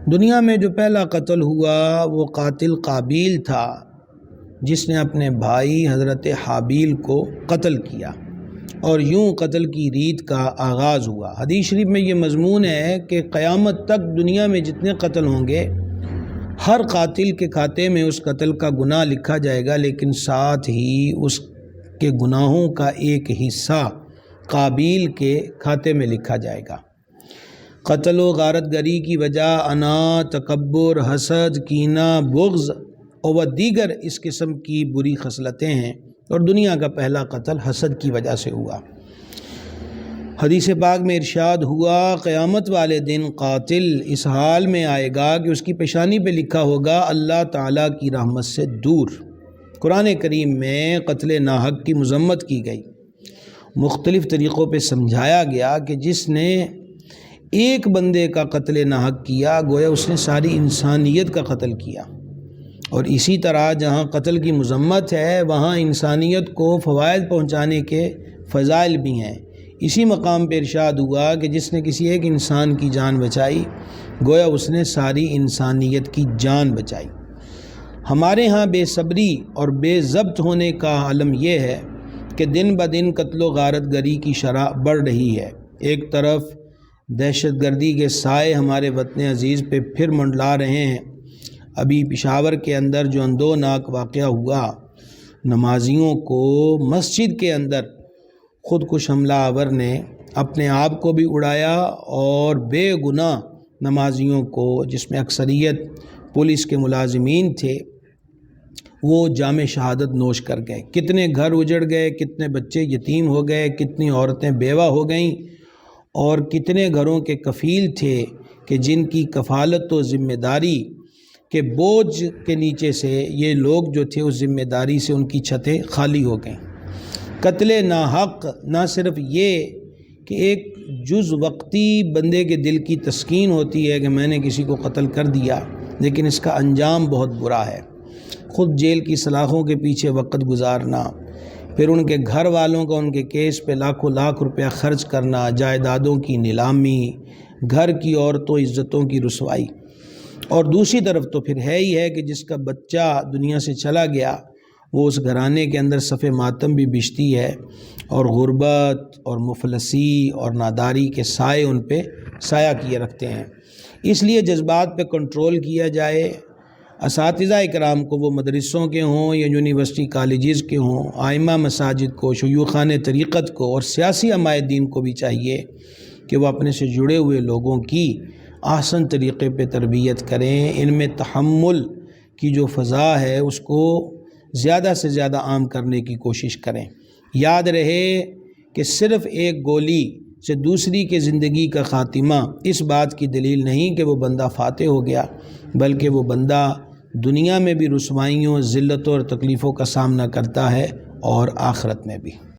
دنیا میں جو پہلا قتل ہوا وہ قاتل قابیل تھا، جس نے اپنے بھائی حضرت حابیل کو قتل کیا، اور یوں قتل کی ریت کا آغاز ہوا۔ حدیث شریف میں یہ مضمون ہے کہ قیامت تک دنیا میں جتنے قتل ہوں گے، ہر قاتل کے کھاتے میں اس قتل کا گناہ لکھا جائے گا، لیکن ساتھ ہی اس کے گناہوں کا ایک حصہ قابیل کے کھاتے میں لکھا جائے گا۔ قتل و غارت گری کی وجہ انا، تکبر، حسد، کینہ، بغض اور دیگر اس قسم کی بری خصلتیں ہیں، اور دنیا کا پہلا قتل حسد کی وجہ سے ہوا۔ حدیث پاک میں ارشاد ہوا، قیامت والے دن قاتل اس حال میں آئے گا کہ اس کی پیشانی پہ لکھا ہوگا اللہ تعالیٰ کی رحمت سے دور۔ قرآن کریم میں قتل ناحق کی مذمت کی گئی، مختلف طریقوں پہ سمجھایا گیا کہ جس نے ایک بندے کا قتل ناحق کیا گویا اس نے ساری انسانیت کا قتل کیا، اور اسی طرح جہاں قتل کی مذمت ہے وہاں انسانیت کو فوائد پہنچانے کے فضائل بھی ہیں۔ اسی مقام پہ ارشاد ہوا کہ جس نے کسی ایک انسان کی جان بچائی گویا اس نے ساری انسانیت کی جان بچائی۔ ہمارے ہاں بے صبری اور بے ضبط ہونے کا عالم یہ ہے کہ دن بدن قتل و غارت گری کی شرح بڑھ رہی ہے۔ ایک طرف دہشت گردی کے سائے ہمارے وطن عزیز پہ پھر منڈلا رہے ہیں۔ ابھی پشاور کے اندر جو اندوناک واقعہ ہوا، نمازیوں کو مسجد کے اندر خودکش حملہ آور نے اپنے آپ کو بھی اڑایا اور بے گناہ نمازیوں کو، جس میں اکثریت پولیس کے ملازمین تھے، وہ جام شہادت نوش کر گئے۔ کتنے گھر اجڑ گئے، کتنے بچے یتیم ہو گئے، کتنی عورتیں بیوہ ہو گئیں، اور کتنے گھروں کے کفیل تھے کہ جن کی کفالت و ذمہ داری کے بوجھ کے نیچے سے یہ لوگ جو تھے اس ذمہ داری سے ان کی چھتیں خالی ہو گئیں۔ قتل ناحق نہ صرف یہ کہ ایک جز وقتی بندے کے دل کی تسکین ہوتی ہے کہ میں نے کسی کو قتل کر دیا، لیکن اس کا انجام بہت برا ہے۔ خود جیل کی سلاخوں کے پیچھے وقت گزارنا، پھر ان کے گھر والوں کا ان کے کیس پہ لاکھوں لاکھ روپیہ خرچ کرنا، جائیدادوں کی نیلامی، گھر کی عورتوں عزتوں کی رسوائی، اور دوسری طرف تو پھر ہے ہی ہے کہ جس کا بچہ دنیا سے چلا گیا وہ اس گھرانے کے اندر صف ماتم بھی بچھتی ہے، اور غربت اور مفلسی اور ناداری کے سائے ان پہ سایہ کیے رکھتے ہیں۔ اس لیے جذبات پہ کنٹرول کیا جائے۔ اساتذہ اکرام کو، وہ مدرسوں کے ہوں یا یونیورسٹی کالجز کے ہوں، ائمہ مساجد کو، شیوخان طریقت کو، اور سیاسی عمائد دین کو بھی چاہیے کہ وہ اپنے سے جڑے ہوئے لوگوں کی احسن طریقے پہ تربیت کریں۔ ان میں تحمل کی جو فضا ہے اس کو زیادہ سے زیادہ عام کرنے کی کوشش کریں۔ یاد رہے کہ صرف ایک گولی سے دوسری کے زندگی کا خاتمہ اس بات کی دلیل نہیں کہ وہ بندہ فاتح ہو گیا، بلکہ وہ بندہ دنیا میں بھی رسوائیوں، ذلتوں اور تکلیفوں کا سامنا کرتا ہے، اور آخرت میں بھی۔